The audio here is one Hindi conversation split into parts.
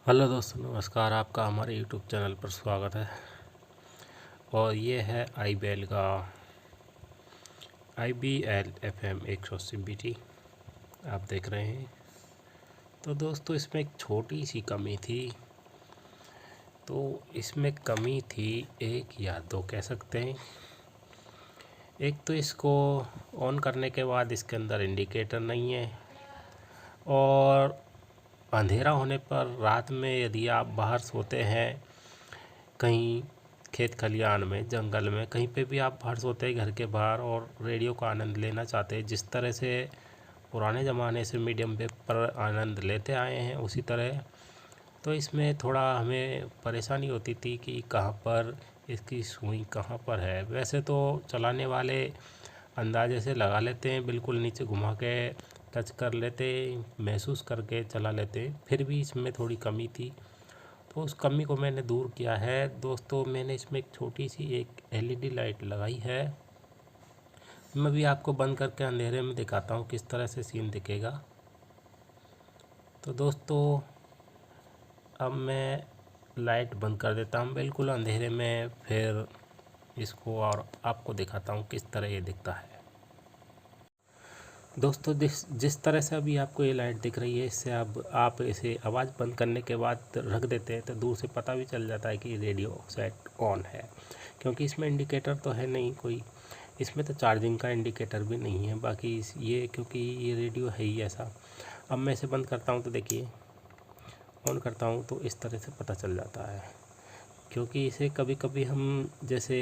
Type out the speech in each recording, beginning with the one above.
हेलो दोस्तों, नमस्कार। आपका हमारे यूट्यूब चैनल पर स्वागत है। और ये है IBL का IBL FM 180 BT आप देख रहे हैं। तो दोस्तों, इसमें एक छोटी सी कमी थी। तो इसमें कमी थी एक या दो कह सकते हैं। एक तो इसको ऑन करने के बाद इसके अंदर इंडिकेटर नहीं है, और अंधेरा होने पर रात में यदि आप बाहर सोते हैं, कहीं खेत खलियान में, जंगल में, कहीं पे भी आप बाहर सोते हैं घर के बाहर, और रेडियो का आनंद लेना चाहते हैं, जिस तरह से पुराने ज़माने से मीडियम वेव पर आनंद लेते आए हैं उसी तरह, तो इसमें थोड़ा हमें परेशानी होती थी कि कहाँ पर इसकी सुई कहाँ पर है। वैसे तो चलाने वाले अंदाजे से लगा लेते हैं, बिल्कुल नीचे घुमा के टच कर लेते, महसूस करके चला लेते, फिर भी इसमें थोड़ी कमी थी। तो उस कमी को मैंने दूर किया है दोस्तों। मैंने इसमें एक छोटी सी एक LED लाइट लगाई है। मैं भी आपको बंद करके अंधेरे में दिखाता हूँ किस तरह से सीन दिखेगा। तो दोस्तों, अब मैं लाइट बंद कर देता हूँ बिल्कुल अंधेरे में, फिर इसको और आपको दिखाता हूँ किस तरह ये दिखता है। दोस्तों, जिस तरह से अभी आपको ये लाइट दिख रही है, इससे आप इसे आवाज़ बंद करने के बाद रख देते हैं तो दूर से पता भी चल जाता है कि रेडियो सेट ऑन है, क्योंकि इसमें इंडिकेटर तो है नहीं कोई। इसमें तो चार्जिंग का इंडिकेटर भी नहीं है। बाकी ये क्योंकि ये रेडियो है ही ऐसा। अब मैं इसे बंद करता हूँ तो देखिए, ऑन करता हूँ तो इस तरह से पता चल जाता है। क्योंकि इसे कभी कभी हम, जैसे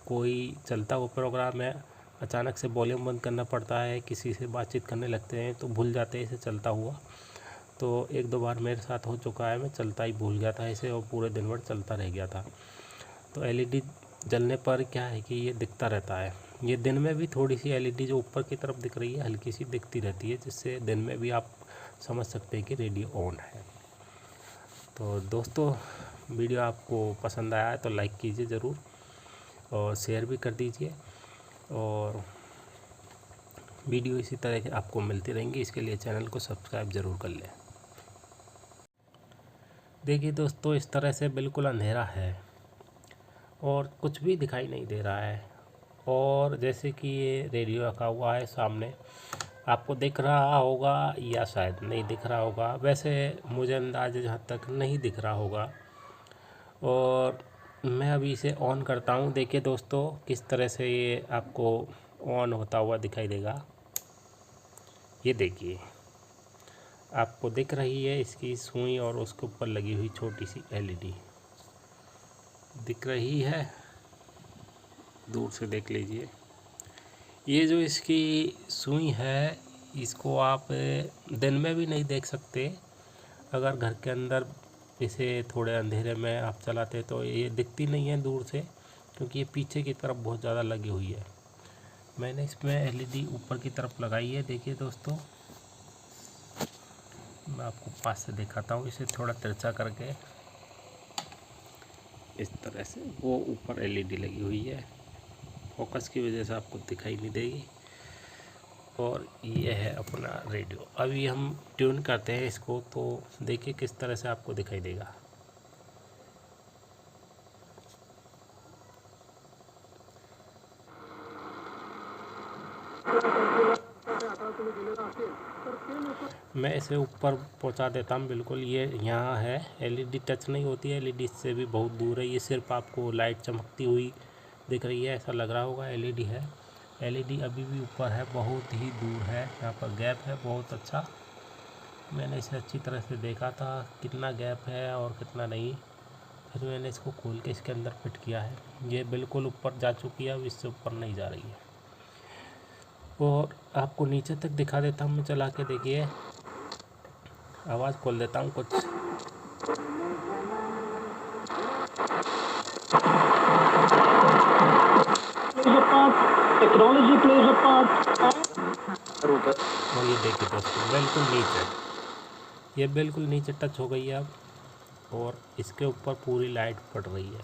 कोई चलता हुआ प्रोग्राम है, अचानक से वॉल्यूम बंद करना पड़ता है, किसी से बातचीत करने लगते हैं तो भूल जाते हैं इसे चलता हुआ। तो एक दो बार मेरे साथ हो चुका है, मैं चलता ही भूल गया था इसे और पूरे दिन भर चलता रह गया था। तो LED जलने पर क्या है कि ये दिखता रहता है। ये दिन में भी थोड़ी सी LED जो ऊपर की तरफ दिख रही है, हल्की सी दिखती रहती है, जिससे दिन में भी आप समझ सकते हैं कि रेडियो ऑन है। तो दोस्तों, वीडियो आपको पसंद आया है तो लाइक कीजिए ज़रूर, और शेयर भी कर दीजिए, और वीडियो इसी तरह के आपको मिलती रहेंगी। इसके लिए चैनल को सब्सक्राइब ज़रूर कर लें। देखिए दोस्तों, इस तरह से बिल्कुल अंधेरा है और कुछ भी दिखाई नहीं दे रहा है। और जैसे कि ये रेडियो रखा हुआ है सामने, आपको दिख रहा होगा या शायद नहीं दिख रहा होगा। वैसे मुझे अंदाज़ जहाँ तक नहीं दिख रहा होगा। और मैं अभी इसे ऑन करता हूँ। देखिए दोस्तों, किस तरह से ये आपको ऑन होता हुआ दिखाई देगा। ये देखिए, आपको दिख रही है इसकी सुई और उसके ऊपर लगी हुई छोटी सी LED दिख रही है। दूर से देख लीजिए, ये जो इसकी सुई है, इसको आप दिन में भी नहीं देख सकते। अगर घर के अंदर इसे थोड़े अंधेरे में आप चलाते तो ये दिखती नहीं है दूर से, क्योंकि ये पीछे की तरफ बहुत ज़्यादा लगी हुई है। मैंने इसमें LED ऊपर की तरफ लगाई है। देखिए दोस्तों, मैं आपको पास से दिखाता हूँ इसे थोड़ा तिरछा करके। इस तरह से वो ऊपर LED लगी हुई है, फोकस की वजह से आपको दिखाई नहीं देगी। और ये है अपना रेडियो। अभी हम ट्यून करते हैं इसको, तो देखिए किस तरह से आपको दिखाई देगा। मैं इसे ऊपर पहुंचा देता हूं बिल्कुल। ये यहाँ है, LED टच नहीं होती है, LED से भी बहुत दूर है। ये सिर्फ आपको लाइट चमकती हुई दिख रही है, ऐसा लग रहा होगा LED है। LED अभी भी ऊपर है, बहुत ही दूर है, यहाँ पर गैप है बहुत अच्छा। मैंने इसे अच्छी तरह से देखा था कितना गैप है और कितना नहीं। फिर मैंने इसको खोल के इसके अंदर फिट किया है। ये बिल्कुल ऊपर जा चुकी है, अब इससे ऊपर नहीं जा रही है। और आपको नीचे तक दिखा देता हूँ मैं चला के। देखिए, आवाज़ खोल देता हूँ कुछ। Technology plays a part. और ये देखिए दोस्तों, बिल्कुल नीचे, ये बिल्कुल नीचे टच हो गई है अब, और इसके ऊपर पूरी लाइट पड़ रही है।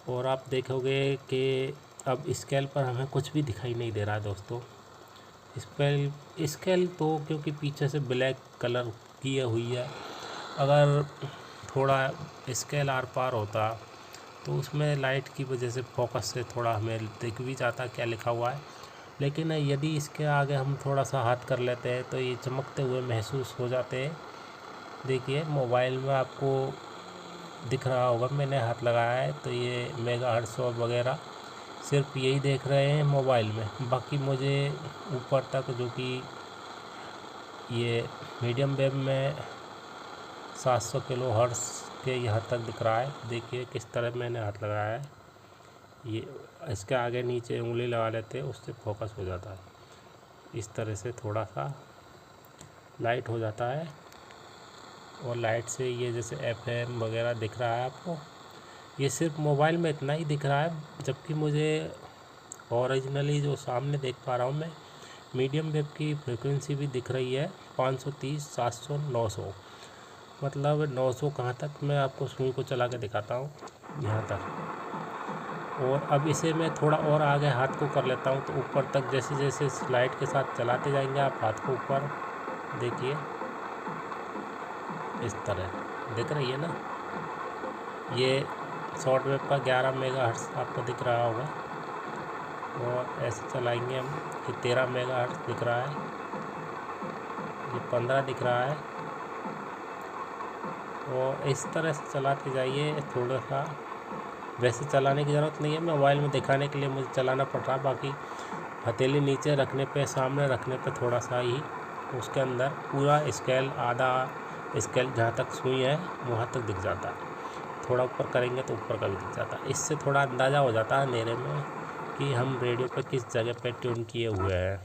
और आप देखोगे कि अब स्केल पर हमें कुछ भी दिखाई नहीं दे रहा है दोस्तों। स्केल तो क्योंकि पीछे से ब्लैक कलर की हुई है, अगर थोड़ा स्केल आर पार होता तो उसमें लाइट की वजह से फोकस से थोड़ा हमें दिख भी जाता क्या लिखा हुआ है, लेकिन यदि इसके आगे हम थोड़ा सा हाथ कर लेते हैं तो ये चमकते हुए महसूस हो जाते हैं। देखिए मोबाइल में आपको दिख रहा होगा, मैंने हाथ लगाया है तो ये मेगाहर्ट्ज़ और वगैरह सिर्फ यही देख रहे हैं मोबाइल में। बाकी मुझे ऊपर तक जो कि ये मीडियम वेव में 700 किलो हर्ट्ज़ के यहाँ तक दिख रहा है। देखिए किस तरह मैंने हाथ लगाया है, ये इसके आगे नीचे उंगली लगा लेते हैं उससे फोकस हो जाता है। इस तरह से थोड़ा सा लाइट हो जाता है और लाइट से ये जैसे FM वगैरह दिख रहा है आपको, ये सिर्फ मोबाइल में इतना ही दिख रहा है, जबकि मुझे ओरिजिनली जो सामने देख पा रहा हूँ मैं मीडियम वेव की फ्रीक्वेंसी भी दिख रही है 530, 700, 900, मतलब 900 कहाँ तक मैं आपको सुई को चला के दिखाता हूँ यहाँ तक। और अब इसे मैं थोड़ा और आगे हाथ को कर लेता हूँ तो ऊपर तक जैसे जैसे स्लाइड के साथ चलाते जाएंगे आप हाथ को ऊपर, देखिए इस तरह दिख रही है ना। ये शॉर्ट वेव का 11 मेगाहर्ट्ज़ आपको दिख रहा होगा और ऐसे चलाएंगे हम, ये 13 मेगाहर्ट्ज़ दिख रहा है, ये 15 दिख रहा है और इस तरह से चलाते जाइए। थोड़ा सा वैसे चलाने की ज़रूरत नहीं है, मोबाइल में दिखाने के लिए मुझे चलाना पड़ रहा है। बाकी हथेली नीचे रखने पे, सामने रखने पे थोड़ा सा ही उसके अंदर पूरा स्केल, आधा स्केल जहाँ तक सुई है वहाँ तक दिख जाता है। थोड़ा ऊपर करेंगे तो ऊपर का भी दिख जाता है। इससे थोड़ा अंदाज़ा हो जाता है अंधेरे में कि हम रेडियो पे किस जगह पे ट्यून किए हुए हैं।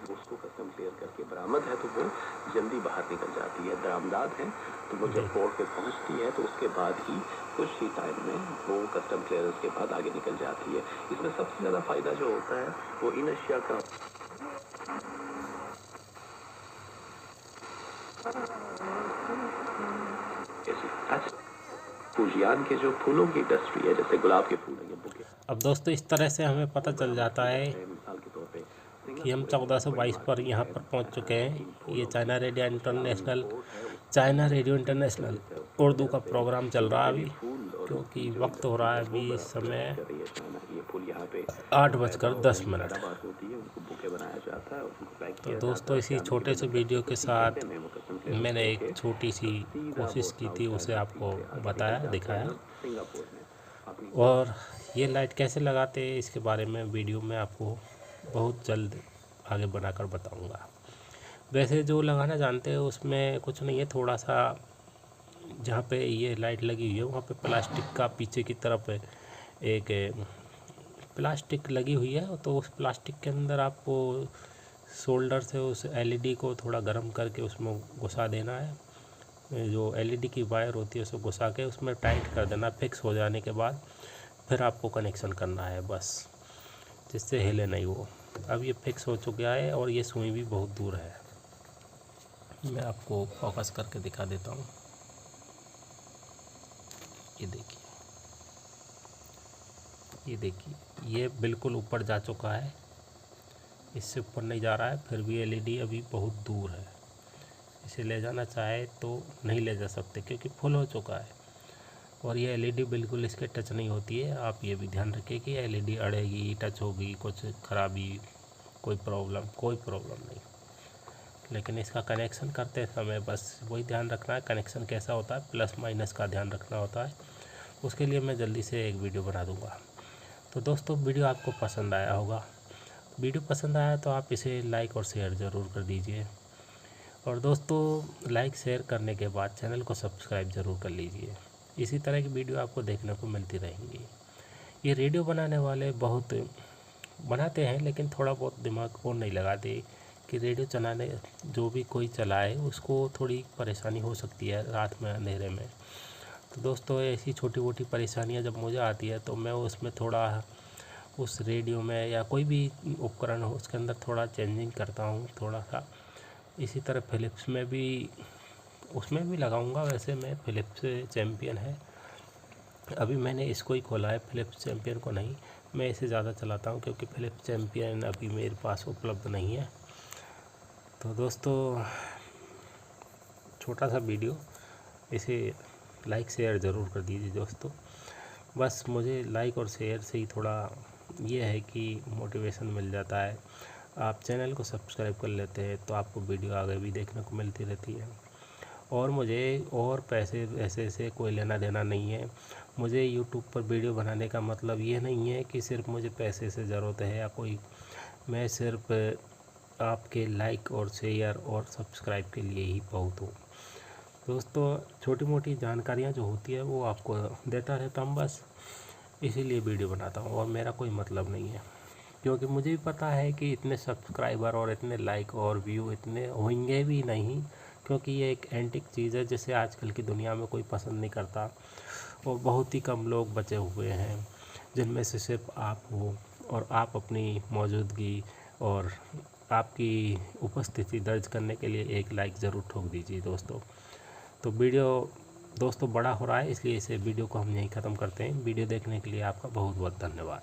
उसको कस्टम क्लियर करके बरामद है तो वो जल्दी बाहर निकल जाती है। दरामदाद है तो वो जब कोर्ट पे पहुंचती है तो उसके बाद ही कुछ ही टाइम में वो कस्टम क्लियरेंस के बाद आगे निकल जाती है। इसमें सबसे ज़्यादा फ़ायदा जो होता है वो इनर्शिया का फूजियान के जो फूलों की इंडस्ट्री है, जैसे गुलाब के फूल या बुके। अब दोस्तों इस तरह से हमें पता चल जाता है मिसाल के तौर पे कि हम 1422 पर यहाँ पर पहुँच चुके हैं। ये चाइना रेडियो इंटरनेशनल उर्दू का प्रोग्राम चल रहा है अभी, क्योंकि वक्त हो रहा है अभी समय 8:10। तो दोस्तों इसी छोटे से वीडियो के साथ मैंने एक छोटी सी कोशिश की थी, उसे आपको बताया, दिखाया। और ये लाइट कैसे लगाते हैं इसके बारे में वीडियो में आपको बहुत जल्द आगे बनाकर बताऊंगा। वैसे जो लगाना जानते हैं उसमें कुछ नहीं है, थोड़ा सा जहाँ पे ये लाइट लगी हुई है वहाँ पे प्लास्टिक का पीछे की तरफ एक प्लास्टिक लगी हुई है, तो उस प्लास्टिक के अंदर आपको शोल्डर से उस LED को थोड़ा गर्म करके उसमें घुसा देना है। जो LED की वायर होती है उसे घुसा के उसमें टाइट कर देना। फिक्स हो जाने के बाद फिर आपको कनेक्शन करना है बस, जिससे हिले नहीं वो। अब ये फिक्स हो चुका है और ये सुई भी बहुत दूर है। मैं आपको फोकस करके दिखा देता हूँ। ये देखिए ये बिल्कुल ऊपर जा चुका है, इससे ऊपर नहीं जा रहा है, फिर भी LED अभी बहुत दूर है। इसे ले जाना चाहे तो नहीं ले जा सकते क्योंकि फुल हो चुका है। और ये LED बिल्कुल इसके टच नहीं होती है। आप ये भी ध्यान रखिए कि LED अड़ेगी, टच होगी, कुछ खराबी, कोई प्रॉब्लम नहीं। लेकिन इसका कनेक्शन करते समय बस वही ध्यान रखना है, कनेक्शन कैसा होता है, प्लस माइनस का ध्यान रखना होता है। उसके लिए मैं जल्दी से एक वीडियो बना दूँगा। तो दोस्तों वीडियो आपको पसंद आया होगा। वीडियो पसंद आया तो आप इसे लाइक और शेयर ज़रूर कर दीजिए। और दोस्तों लाइक शेयर करने के बाद चैनल को सब्सक्राइब ज़रूर कर लीजिए। इसी तरह की वीडियो आपको देखने को मिलती रहेंगी। ये रेडियो बनाने वाले बहुत बनाते हैं लेकिन थोड़ा बहुत दिमाग को नहीं लगाते कि रेडियो चलाने जो भी कोई चलाए उसको थोड़ी परेशानी हो सकती है रात में अंधेरे में। तो दोस्तों ऐसी छोटी मोटी परेशानियां जब मुझे आती है तो मैं उसमें थोड़ा उस रेडियो में या कोई भी उपकरण हो उसके अंदर थोड़ा चेंजिंग करता हूँ थोड़ा सा। इसी तरह फ़िलिप्स में भी, उसमें भी लगाऊंगा। वैसे मैं फ़िलिप्स चैम्पियन है अभी मैंने इसको ही खोला है, फ़िलिप्स चैम्पियन को नहीं। मैं इसे ज़्यादा चलाता हूँ क्योंकि फ़िलिप्स चैम्पियन अभी मेरे पास उपलब्ध नहीं है। तो दोस्तों, छोटा सा वीडियो, इसे लाइक शेयर ज़रूर कर दीजिए दोस्तों। बस मुझे लाइक और शेयर से ही थोड़ा ये है कि मोटिवेशन मिल जाता है। आप चैनल को सब्सक्राइब कर लेते हैं तो आपको वीडियो आगे भी देखने को मिलती रहती है। और मुझे और पैसे ऐसे से कोई लेना देना नहीं है। मुझे यूट्यूब पर वीडियो बनाने का मतलब ये नहीं है कि सिर्फ मुझे पैसे से ज़रूरत है या कोई, मैं सिर्फ आपके लाइक और शेयर और सब्सक्राइब के लिए ही बहुत हूँ दोस्तों। छोटी मोटी जानकारियाँ जो होती है वो आपको देता रहता हूँ, बस इसीलिए वीडियो बनाता हूँ और मेरा कोई मतलब नहीं है। क्योंकि मुझे भी पता है कि इतने सब्सक्राइबर और इतने लाइक और व्यू इतने होंगे भी नहीं, क्योंकि ये एक एंटिक चीज़ है जिसे आजकल की दुनिया में कोई पसंद नहीं करता और बहुत ही कम लोग बचे हुए हैं, जिनमें से सिर्फ आप हो। और आप अपनी मौजूदगी और आपकी उपस्थिति दर्ज करने के लिए एक लाइक ज़रूर ठोक दीजिए दोस्तों। तो वीडियो दोस्तों बड़ा हो रहा है, इसलिए इसे वीडियो को हम यहीं ख़त्म करते हैं। वीडियो देखने के लिए आपका बहुत बहुत धन्यवाद।